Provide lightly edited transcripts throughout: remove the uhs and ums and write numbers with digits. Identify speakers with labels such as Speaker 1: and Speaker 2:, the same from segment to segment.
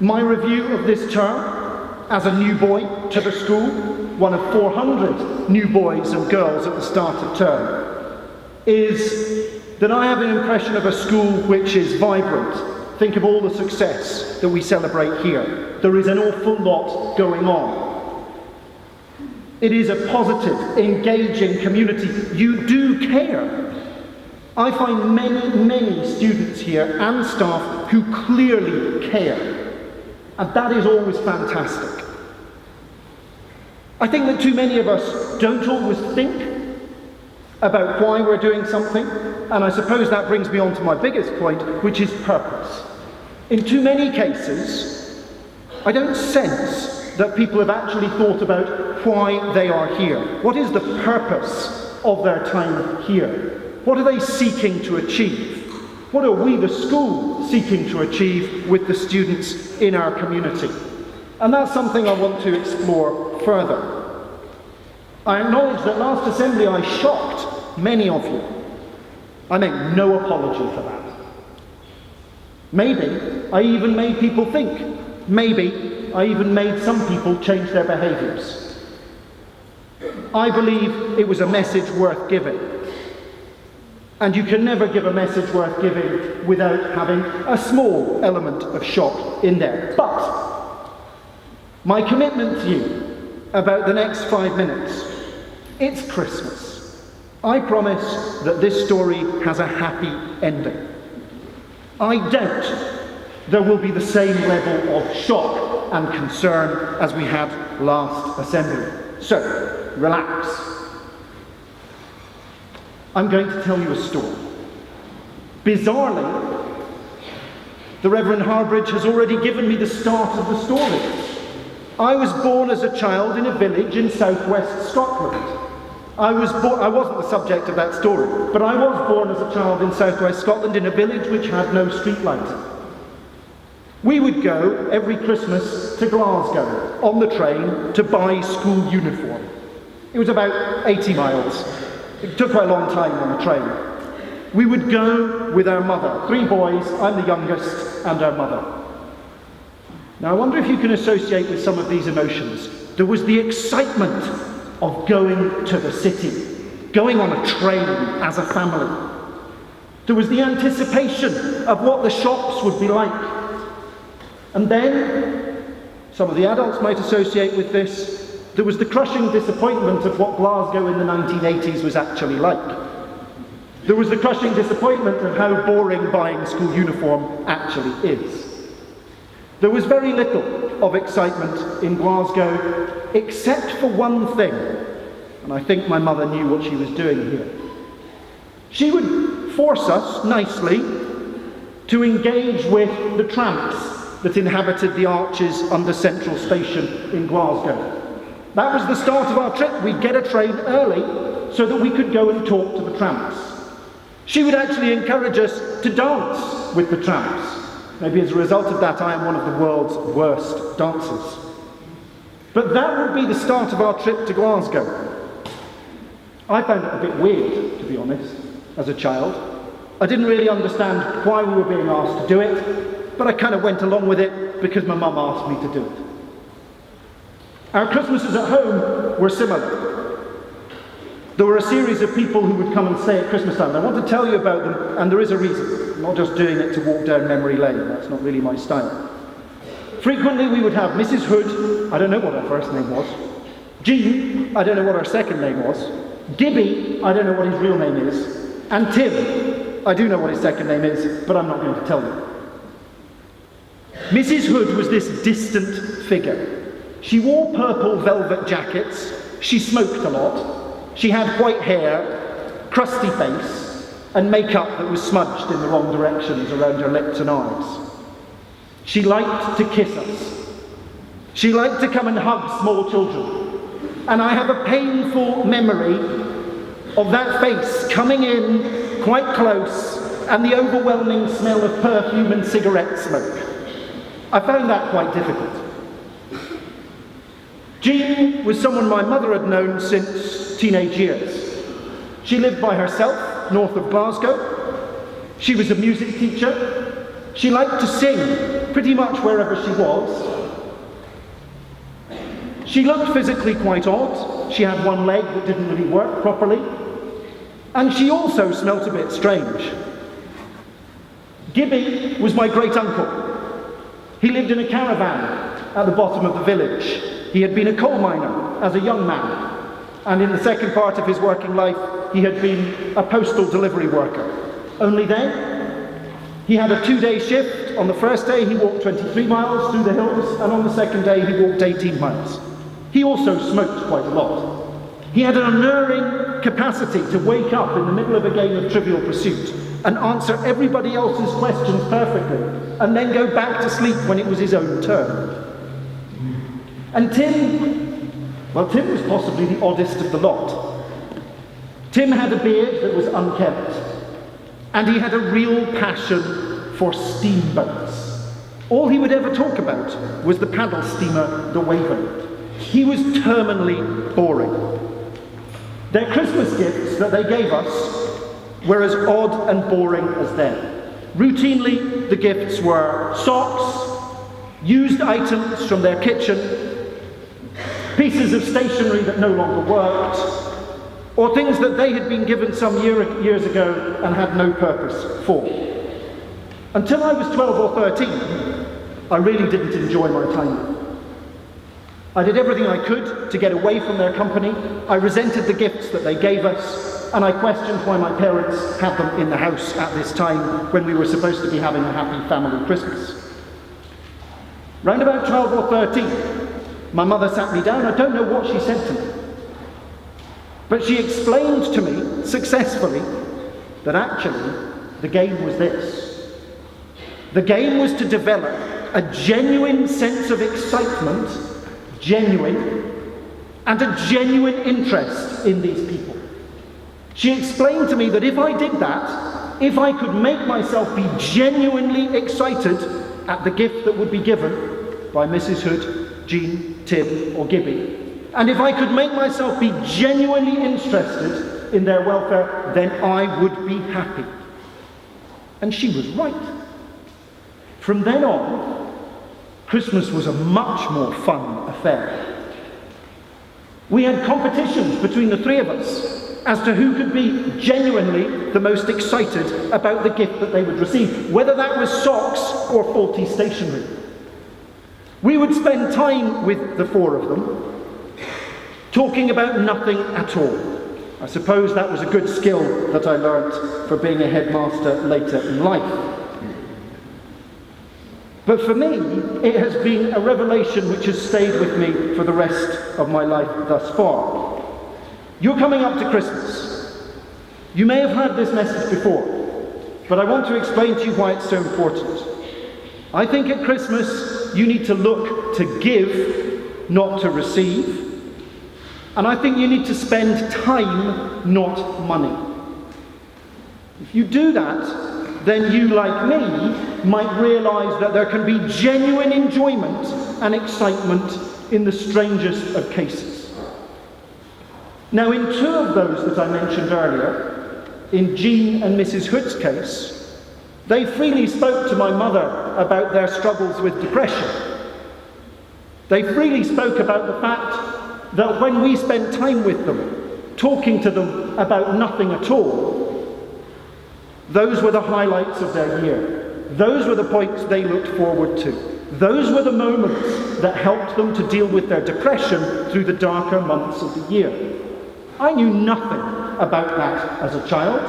Speaker 1: My review of this term, as a new boy to the school, one of 400 new boys and girls at the start of term, is that I have an impression of a school which is vibrant. Think of all the success that we celebrate here. There is an awful lot going on. It is a positive, engaging community. You do care. I find many students here and staff who clearly care. And that is always fantastic. I think that too many of us don't always think about why we're doing something, and I suppose that brings me on to my biggest point, which is purpose. In too many cases, I don't sense that people have actually thought about why they are here. What is the purpose of their time here? What are they seeking to achieve? What are we, the school, seeking to achieve with the students in our community? And that's something I want to explore further. I acknowledge that last assembly I shocked many of you. I make no apology for that. Maybe I even made people think. Maybe I even made some people change their behaviours. I believe it was a message worth giving. And you can never give a message worth giving without having a small element of shock in there. But my commitment to you about the next 5 minutes, it's Christmas. I promise that this story has a happy ending. I doubt there will be the same level of shock and concern as we had last assembly. So, relax. I'm going to tell you a story. Bizarrely, the Reverend Harbridge has already given me the start of the story. I was born as a child in a village in southwest Scotland. I wasn't the subject of that story, but I was born as a child in southwest Scotland in a village which had no street lighting. We would go every Christmas to Glasgow on the train to buy school uniform. It was about 80 miles. It took quite a long time on the train. We would go with our mother. 3 boys, I'm the youngest, and our mother. Now I wonder if you can associate with some of these emotions. There was the excitement of going to the city, going on a train as a family. There was the anticipation of what the shops would be like. And then, some of the adults might associate with this, there was the crushing disappointment of what Glasgow in the 1980s was actually like. There was the crushing disappointment of how boring buying school uniform actually is. There was very little of excitement in Glasgow, except for one thing, and I think my mother knew what she was doing here. She would force us, nicely, to engage with the tramps that inhabited the arches under Central Station in Glasgow. That was the start of our trip. We'd get a train early so that we could go and talk to the tramps. She would actually encourage us to dance with the tramps. Maybe as a result of that, I am one of the world's worst dancers. But that would be the start of our trip to Glasgow. I found it a bit weird, to be honest, as a child. I didn't really understand why we were being asked to do it, but I kind of went along with it because my mum asked me to do it. Our Christmases at home were similar. There were a series of people who would come and stay at Christmas time. I want to tell you about them, and there is a reason. I'm not just doing it to walk down memory lane. That's not really my style. Frequently we would have Mrs. Hood, I don't know what her first name was. Jean, I don't know what her second name was. Gibby, I don't know what his real name is. And Tim, I do know what his second name is, but I'm not going to tell you. Mrs. Hood was this distant figure. She wore purple velvet jackets, she smoked a lot, she had white hair, crusty face, and makeup that was smudged in the wrong directions around her lips and eyes. She liked to kiss us. She liked to come and hug small children. And I have a painful memory of that face coming in quite close and the overwhelming smell of perfume and cigarette smoke. I found that quite difficult. Jean was someone my mother had known since teenage years. She lived by herself, north of Glasgow. She was a music teacher. She liked to sing, pretty much wherever she was. She looked physically quite odd. She had one leg that didn't really work properly. And she also smelt a bit strange. Gibby was my great uncle. He lived in a caravan at the bottom of the village. He had been a coal miner as a young man. And in the second part of his working life, he had been a postal delivery worker. Only then, he had a 2-day shift. On the first day, he walked 23 miles through the hills, and on the second day, he walked 18 miles. He also smoked quite a lot. He had an unerring capacity to wake up in the middle of a game of Trivial Pursuit and answer everybody else's questions perfectly, and then go back to sleep when it was his own turn. And Tim was possibly the oddest of the lot. Tim had a beard that was unkempt, and he had a real passion for steamboats. All he would ever talk about was the paddle steamer, the Waverley. He was terminally boring. Their Christmas gifts that they gave us were as odd and boring as them. Routinely, the gifts were socks, used items from their kitchen, pieces of stationery that no longer worked, or things that they had been given some years ago and had no purpose for. Until I was 12 or 13, I really didn't enjoy my time. I did everything I could to get away from their company. I resented the gifts that they gave us, and I questioned why my parents had them in the house at this time when we were supposed to be having a happy family Christmas. Round about 12 or 13, my mother sat me down. I don't know what she said to me, but she explained to me successfully that actually the game was this. The game was to develop a genuine sense of excitement, and a genuine interest in these people. She explained to me that if I did that, if I could make myself be genuinely excited at the gift that would be given by Mrs. Hood, Jean, Tim, or Gibby, and if I could make myself be genuinely interested in their welfare, then I would be happy. And she was right. From then on, Christmas was a much more fun affair. We had competitions between the three of us as to who could be genuinely the most excited about the gift that they would receive, whether that was socks or faulty stationery. We would spend time with the four of them, talking about nothing at all. I suppose that was a good skill that I learnt for being a headmaster later in life. But for me, it has been a revelation which has stayed with me for the rest of my life thus far. You're coming up to Christmas. You may have heard this message before, but I want to explain to you why it's so important. I think at Christmas, you need to look to give, not to receive. And I think you need to spend time, not money. If you do that, then you, like me, might realise that there can be genuine enjoyment and excitement in the strangest of cases. Now, in two of those that I mentioned earlier, in Jean and Mrs. Hood's case, they freely spoke to my mother about their struggles with depression. They freely spoke about the fact that when we spent time with them, talking to them about nothing at all, those were the highlights of their year. Those were the points they looked forward to. Those were the moments that helped them to deal with their depression through the darker months of the year. I knew nothing about that as a child.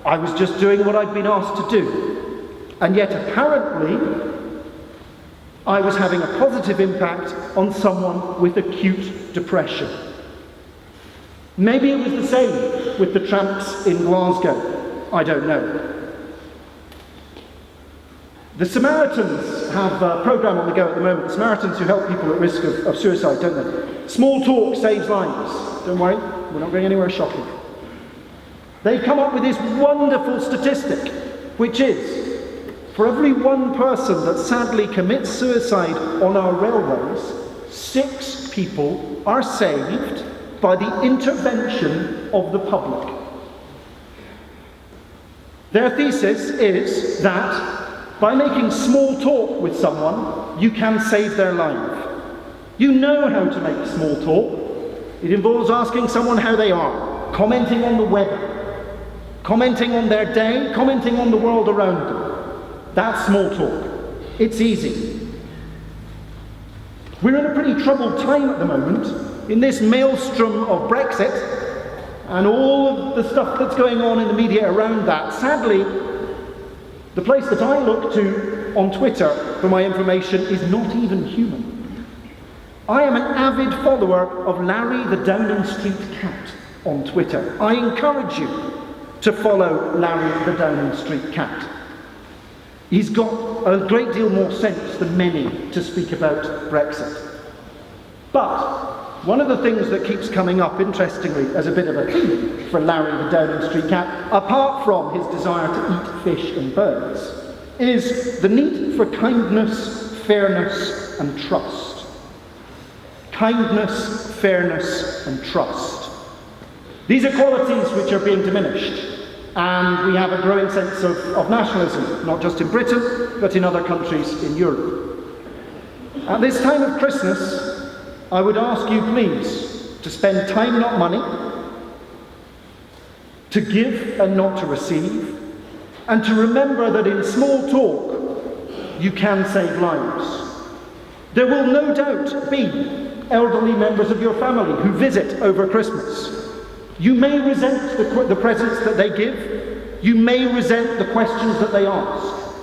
Speaker 1: I was just doing what I'd been asked to do. And yet apparently, I was having a positive impact on someone with acute depression. Maybe it was the same with the tramps in Glasgow. I don't know. The Samaritans have a programme on the go at the moment. The Samaritans who help people at risk of suicide, don't they? Small talk saves lives. Don't worry, we're not going anywhere shocking. They've come up with this wonderful statistic, which is, for every one person that sadly commits suicide on our railways, 6 people are saved by the intervention of the public. Their thesis is that By making small talk with someone, you can save their life. You know how to make small talk. It involves asking someone how they are, commenting on the weather, commenting on their day, commenting on the world around them. That's small talk. It's easy. We're in a pretty troubled time at the moment, in this maelstrom of Brexit and all of the stuff that's going on in the media around that. Sadly, the place that I look to on Twitter for my information is not even human. I am an avid follower of Larry the Downing Street Cat on Twitter. I encourage you to follow Larry the Downing Street Cat. He's got a great deal more sense than many to speak about Brexit. But one of the things that keeps coming up, interestingly, as a bit of a theme for Larry the Downing Street Cat, apart from his desire to eat fish and birds, is the need for kindness, fairness, and trust. Kindness, fairness, and trust. These are qualities which are being diminished, and we have a growing sense of nationalism, not just in Britain, but in other countries in Europe. At this time of Christmas, I would ask you, please, to spend time, not money, to give and not to receive, and to remember that in small talk, you can save lives. There will no doubt be elderly members of your family who visit over Christmas. You may resent the presents that they give. You may resent the questions that they ask.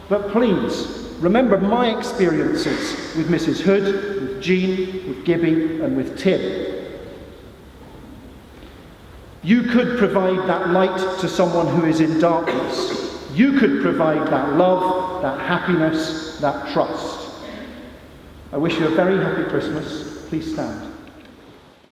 Speaker 1: But please, remember my experiences with Mrs. Hood, with Jean, with Gibby, and with Tim. You could provide that light to someone who is in darkness. You could provide that love, that happiness, that trust. I wish you a very happy Christmas. Please stand.